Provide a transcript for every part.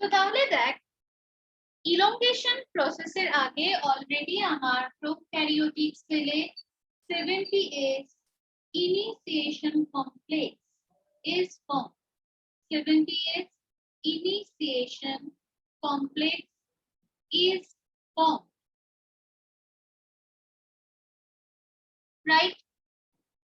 তো তাহলে দেখ, ইলংগেশন প্রসেসের আগে অলরেডি আমার প্রোক্যারিওটিক সেলে 70S initiation complex is formed. 70S initiation complex is formed, right?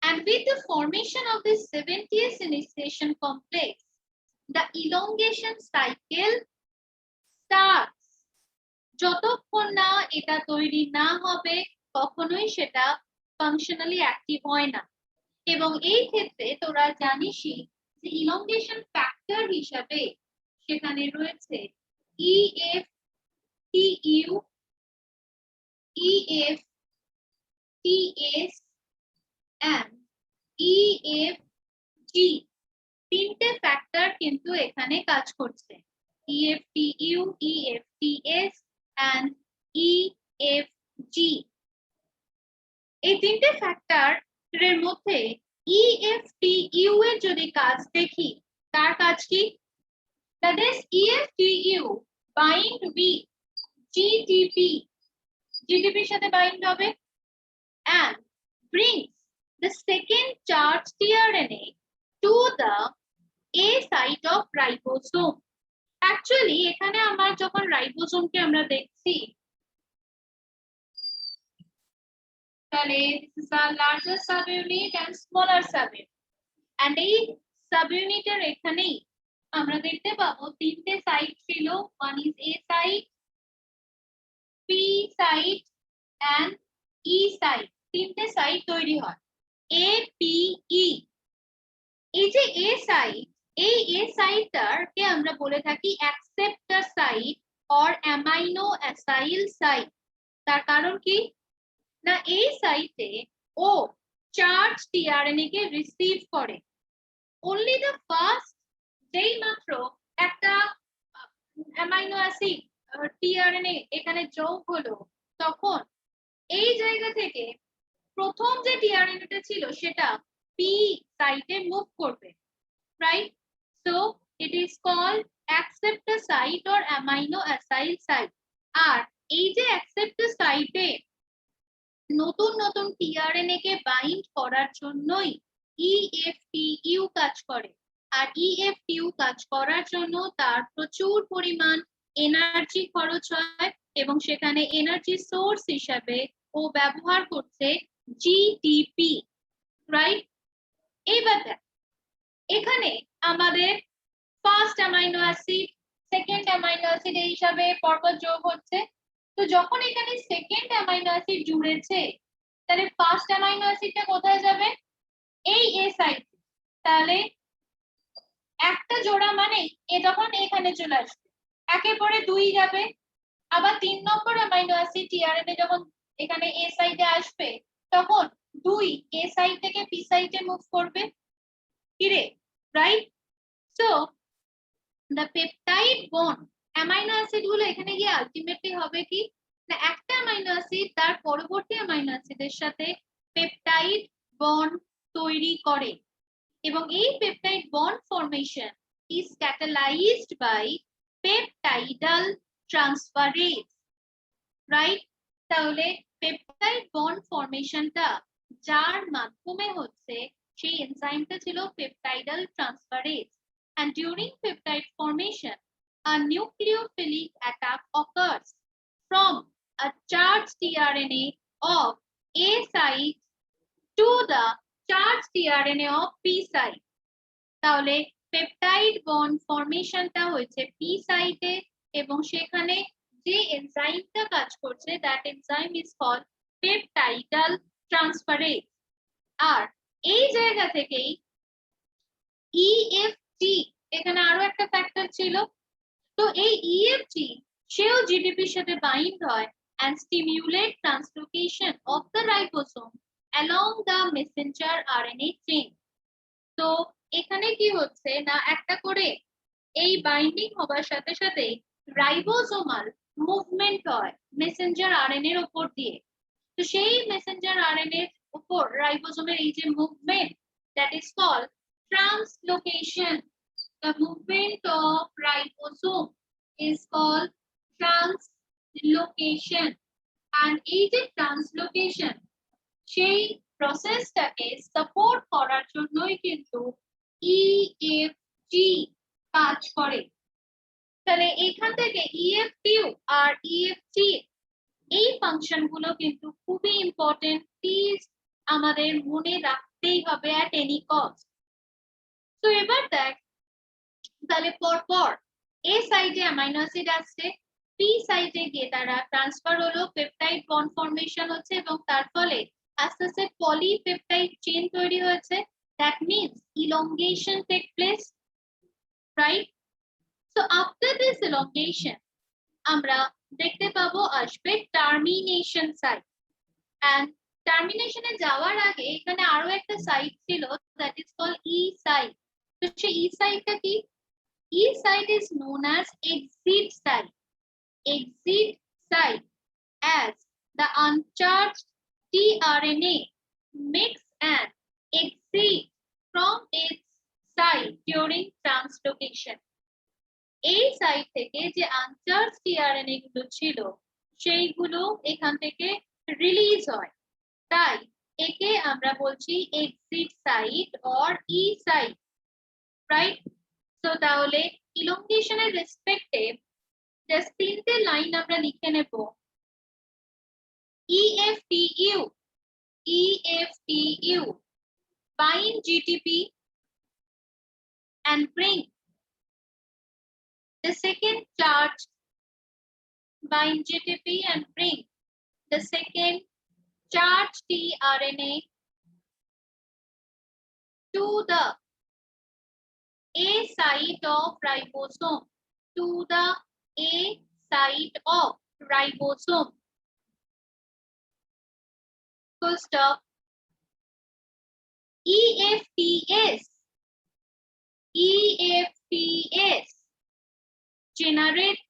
And with the formation of this 70S initiation complex, the elongation cycle starts. যতক্ষণ না এটা তৈরি না হবে কখনোই সেটা ফাংশনালি অ্যাক্টিভ হয় না। এবং এই ক্ষেত্রে তোরা জানিসই যে ইলংগেশন ফ্যাক্টর হিসাবে সেখানে রয়েছে EFTU, EFTS and EFG, তিনটে ফ্যাক্টর কিন্তু এখানে কাজ করছে। EFTU, EFTS and EFG, এই তিনটে ফ্যাক্টরের মধ্যে EFTU এর যদি কাজ দেখি, তার কাজ কি? That is EFTU bind with GTP, GTP এর সাথে bind হবে and brings the second charged tRNA to the A site of ribosome. Actually এখানে আমার যখন রাইবোসোমকে আমরা দেখছি, তাহলে this is a larger subunit and smaller subunit, and এই সাবইউনিটের এখানেই আমরা দেখতে পাবো তিনটে সাইট ছিল। one is A site, P site and E site, তিনটে সাইট তৈরি হয় A, P, E। এই যে A সাইট, এই A সাইটটাকে আমরা বলে থাকি acceptor site or amino acyl site. তার কারণ কি না, এই সাইটে ও চার্জ টিআরএনএ কে রিসিভ করে। only the first, যেই মাত্র একটা অ্যামাইনো অ্যাসিড টিআরএনএ এখানে যোগ হলো, তখন এই জায়গা থেকে প্রথম যে টিআরএনএটা ছিল সেটা পি সাইটে মুভ করবে, right? So it is called acceptor site or amino acyl site. আর এই যে অ্যাকসেপ্টর সাইটে নতুন নতুন টিআরএনএ কে বাইন্ড করার জন্যই EFTU কাজ করে। আর EFTU কাজ করার জন্য তার প্রচুর পরিমাণ এনার্জি খরচ হয় এবং সেখানে এনার্জি সোর্স হিসাবে ও ব্যবহার করছে GTP, রাইট? এইবার দেখ, এখানে আমাদের first amino acid, second amino acid এই হিসাবে পরপর যোগ হচ্ছে। তো যখন এখানে সেকেন্ড অ্যামাইনো অ্যাসিড জুড়েছে, তাহলে ফার্স্ট অ্যামাইনো অ্যাসিডটা কোথায় যাবে? এই এ সাইড। তাহলে একটা জোড়া মানে এ যখন এখানে চলে আসবে, একে পরে দুই যাবে। আবার 3 নম্বর অ্যামাইনো অ্যাসিড টিআরএনএ যখন এখানে এ সাইডে আসবে, তখন দুই এ সাইড থেকে পি সাইডে মুভ করবে, কি রে, right? So the peptide bond, amino acid গুলো এখানে গিয়ে আলটিমেটলি হবে কি না, একটা অ্যামাইনো অ্যাসিড তার পরবর্তী অ্যামাইনো অ্যাসিডের সাথে পেপটাইড বন্ড তৈরি করে এবং এই peptide bond formation is catalyzed by peptidal transferase, right? তাহলে পেপটাইড বন্ড ফরমেশনটা যার মাধ্যমে হচ্ছে সেই এনজাইমটা ছিল পেপটাইডাল transferase. And during peptide formation, a nucleophilic attack occurs from a charged tRNA of A site to the charged tRNA of P site. তাহলে peptide bond ফরমেশনটা হয়েছে P সাইটে এবং সেখানে যে এনজাইমটা কাজ করছে that enzyme is called peptidal transferase। আর এই জায়গা থেকেই EFG, এখানে আরো একটা ফ্যাক্টর ছিল। তো এই EFG সেও জিডিপির সাথে বাইন্ড হয় and stimulate translocation of the ribosome along the messenger RNA chain। তো এখানে কি হচ্ছে না, একটা করে এই বাইন্ডিং হবার সাথে সাথে রাইবোসোমাল মুভমেন্ট হয় মেসেঞ্জার আরএনএ এর উপর দিয়ে। তো সেই মেসেঞ্জার আরএনএ এর উপর রাইবোসোমের এই যে movement, that is called translocation, the movement of ribosome is called translocation, and এই যে translocation সেই প্রসেসটাকে সাপোর্ট করার জন্যই কিন্তু EFG কাজ করে। তাহলে এখান থেকে EFTU আর EFG এই ফাংশন গুলো কিন্তু খুবই ইম্পর্টেন্ট, প্লিজ আমাদের মনে রাখতেই হবে অ্যাট এনি কস্ট। তো এবার দেখ তাহলে পরপর এ সাইডে অ্যামাইনো অ্যাসিড আসছে, পি সাইডে গিয়ে তারা ট্রান্সফার হলো, পেপটাইড বন্ড ফর্মেশন হচ্ছে এবং তার ফলে আস্তে আস্তে পলিপেপটাইড চেইন তৈরি হয়েছে। That means elongation take place, right? So after this elongation আমরা দেখতে পাবো আসবে টার্মিনেশন সাইট, এন্ড টার্মিনেশনে যাওয়ার আগে এখানে আরো একটা সাইট ছিল, that is called E site. তো সেই ই সাইটটা কি? E site is known as exit site. Exit site, as the uncharged tRNA makes an exit from its site during translocation. এই সাইট থেকে যে আনচার্জ tRNA গুলো ছিল সেইগুলো এখান থেকে রিলিজ হয়, তাই একে আমরা বলছি exit site or E site, right? তো তাহলে ইলংগেশনের রেসপেক্টে জাস্ট তিনটে লাইন আমরা লিখে নেব। EFTU, EFTU bind GTP and bring the second charge, bind GTP and bring the second charge tRNA to the A site of ribosome, to the A site of ribosome. First up, EFTS, EFTS generate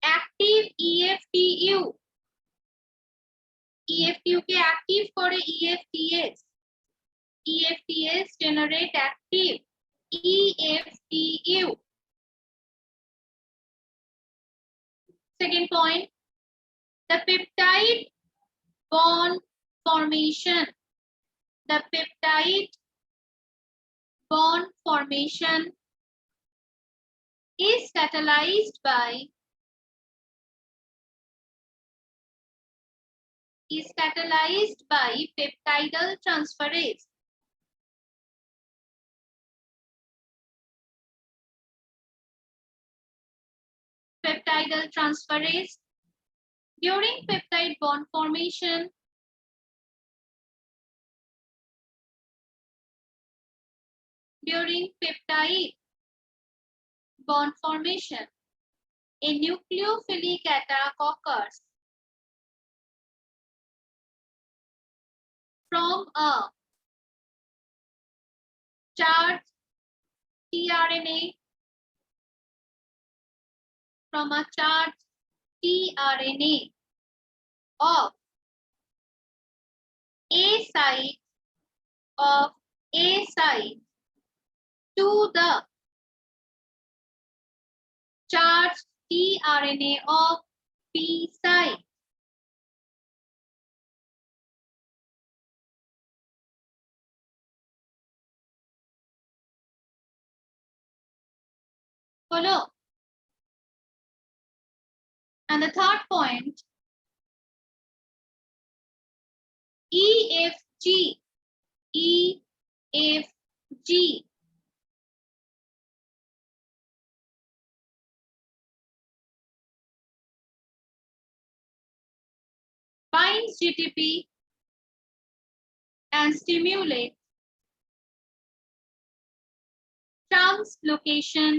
active EFTU, EFTU K active করে EFTS, EFTS generate active EFTU. Second point, the peptide bond formation, the peptide bond formation is catalyzed by peptidal transferase. Peptidal transferase. During peptide bond formation, a nucleophilic attack occurs from a charged tRNA, of A site to the charged tRNA of B site. Follow? And the third point, EFG, EFG binds GTP and stimulates translocation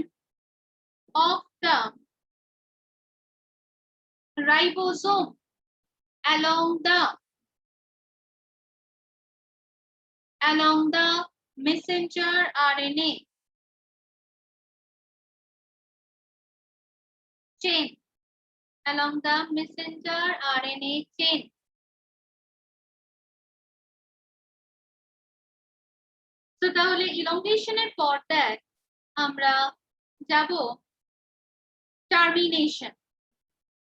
of the ribosome along the messenger RNA chain, along the messenger RNA chain. So তাহলে elongation এর পর দেখ আমরা যাব termination.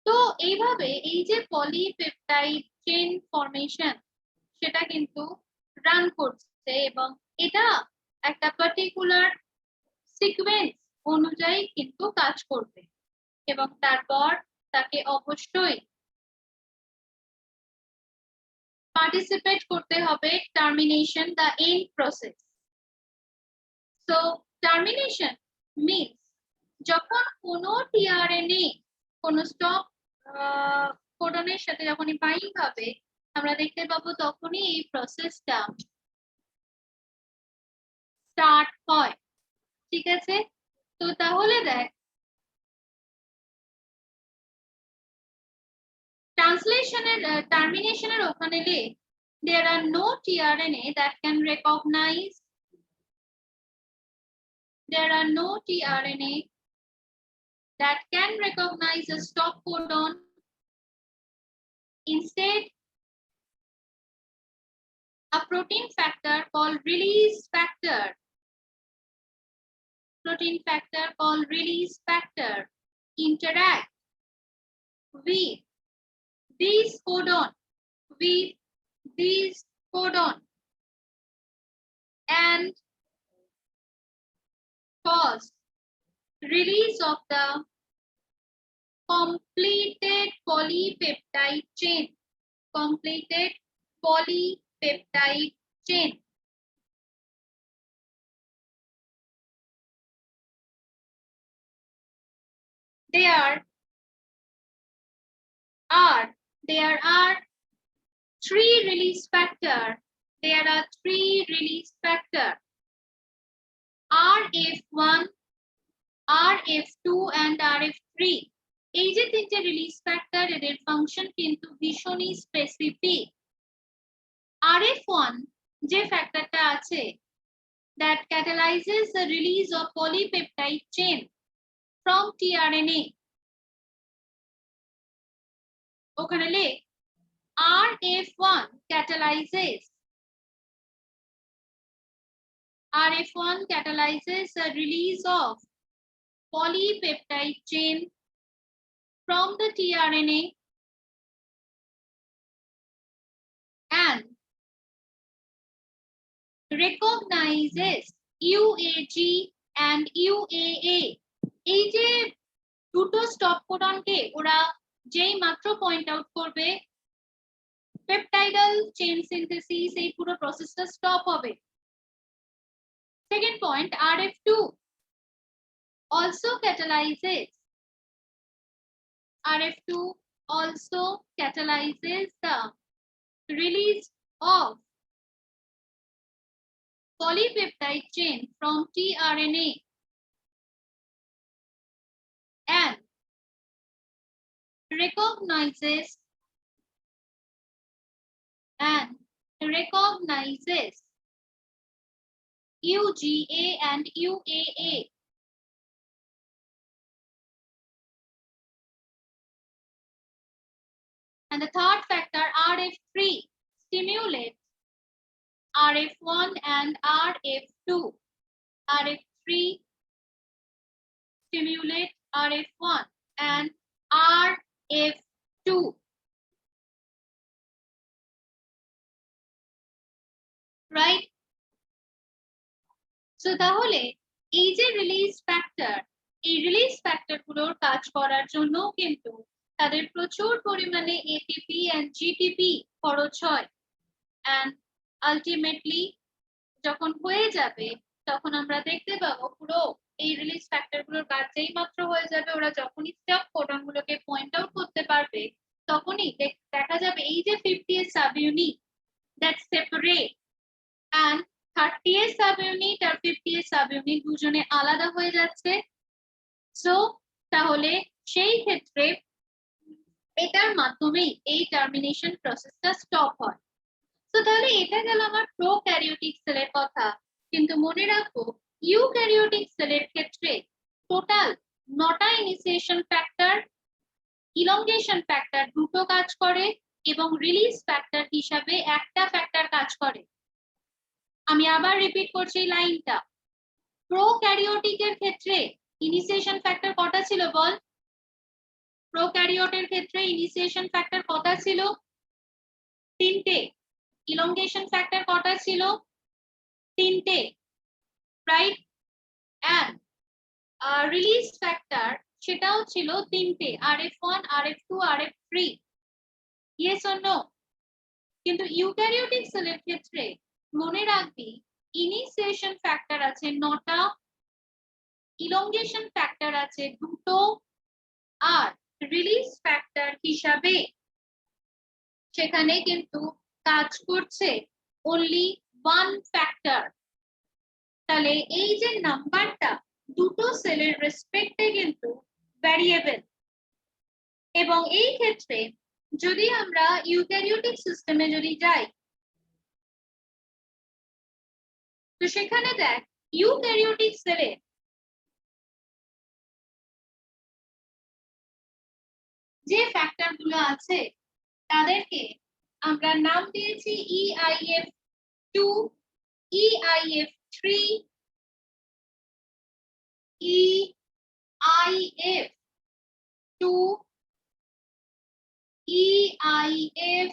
তো এইভাবে এই যে পলিপেপটাইড চেইন ফরমেশন সেটা কিন্তু রান করছে এবং এটা একটা পার্টিকুলার সিকোয়েন্স অনুযায়ী কিন্তু কাজ করবে এবং তারপর তাকে অবশ্যই পার্টিসিপেট করতে হবে termination the end process. So termination means যখন কোনো টিআরএনএ কোনো স্টপ কোডনের সাথে যখনই বাইন্ড হবে আমরা দেখতে পাবো তখনই এই প্রসেসটা স্টার্ট হয়। ঠিক আছে, তো তাহলে দেখ ট্রান্সলেশনের টার্মিনেশনের ওখানে লিখ there are no tRNA that can recognize a stop codon. Instead, a protein factor called release factor interact with these codon and cause release of the completed polypeptide chain. There are three release factor. RF1, RF2 and RF3. এই যে তিনটে release factor এদের function কিন্তু ভীষণই specific. RF1 যে ফ্যাক্টরটা আছে that catalyzes the release of polypeptide chain from tRNA, ওখানে লিখ RF1 catalyzes the release of polypeptide chain from the tRNA and recognizes UAG and UAA. এই যে দুটো স্টপ কোডনকে ওরা যেই মাত্র পয়েন্ট আউট করবে পেপটাইডাল চেইন সিনথেসিস এই পুরো প্রসেসটা স্টপ হবে। Second point, RF2 also catalyzes the release of polypeptide chain from tRNA and recognizes UGA and UAA. And the third factor, RF3, stimulates RF1 and RF2. RF3 stimulates RF1 and RF2. Right? So তাহলে এই যে release factor গুলোর কাজ করার জন্য কিন্তু তাদের প্রচুর পরিমাণে এটিপি এন্ড জিটিপি খরচ হয় এন্ড আলটিমেটলি যখন হয়ে যাবে তখন আমরা দেখতে পাবো পুরো এই রিলিজ ফ্যাক্টর গুলোর কাজ যেই মাত্র হয়ে যাবে ওরা যখনই স্টপ কোডন গুলোকে পয়েন্ট আউট করতে পারবে তখনই দেখা যাবে এই যে 50th subunit that separate and 30th subunit আর 50th সাবইউনিট দুজনে আলাদা হয়ে যাচ্ছে। সো তাহলে সেই ক্ষেত্রে এটার মাধ্যমেই এই টার্মিনেশন প্রসেসটা স্টপ হয়। তো তাহলে এটা গেল আমার প্রোক্যারিওটিক সেলের কথা, কিন্তু মনে রাখবো ইউক্যারিওটিক সেলের ক্ষেত্রে টোটাল 9টা ইনিশিয়েশন ফ্যাক্টর, ইলংগেশন ফ্যাক্টর দুটো কাজ করে এবং রিলিজ ফ্যাক্টর হিসাবে একটা ফ্যাক্টর কাজ করে। আমি আবার রিপিট করছি লাইনটা, প্রোক্যারিওটিকের ক্ষেত্রে ইনিশিয়েশন ফ্যাক্টর কটা ছিল বল? প্রোক্যারিওটের ক্ষেত্রে ইনিশিয়েশন ফ্যাক্টর কটা ছিল? তিনটে। ইলংগেশন ফ্যাক্টর কটা ছিল? তিনটে, রাইট? এন্ড রিলিজ ফ্যাক্টর সেটাও ছিল তিনটে, RF1, RF2, RF3। Yes or no? কিন্তু ইউক্যারিওটিক সেলের ক্ষেত্রে মনে রাখবি ইনিশিয়েশন ফ্যাক্টর আছে 9টা, ইলংগেশন ফ্যাক্টর আছে 2টো, আর রিলিজ ফ্যাক্টর হিসাবে সেখানে কিন্তু কাজ করছে only one ফ্যাক্টর। তাহলে এই যে নাম্বারটা দুটো সেলের রেসপেক্টে কিন্তু ভ্যারিয়েবল, এবং এই ক্ষেত্রে যদি আমরা ইউক্যারিওটিক সিস্টেমে যদি যাই তো সেখানে দেখ ইউক্যারিওটিক সেলে যে ফ্যাক্টর গুলো আছে তাদেরকে আমরা নাম দিয়েছি EIF2, EIF3, EIF2, EIF3,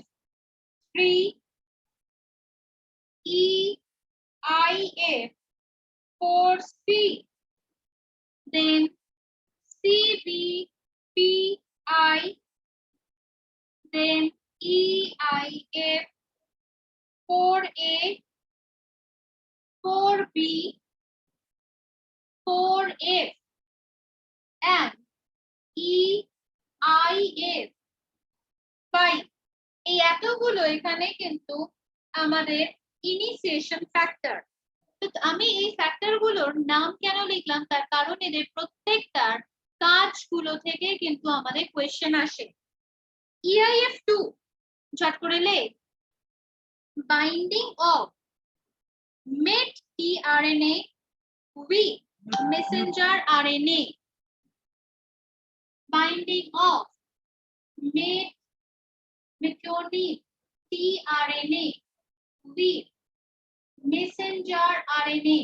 EIF4C, then CBPI, then EIF4A, 4B, 4F, and EIF5। এই এতগুলো এখানে কিন্তু আমাদের ইনিশিয়েশন ফ্যাক্টর। তো আমি এই ফ্যাক্টর গুলোর নাম কেন লিখলাম, তার কারণ এদের প্রত্যেকটার কাজগুলো থেকে কিন্তু আমাদের কোয়েশ্চেন আসে। EIF2 চট করে লেখ, binding of met tRNA with messenger RNA, binding of methionine tRNA with messenger RNA।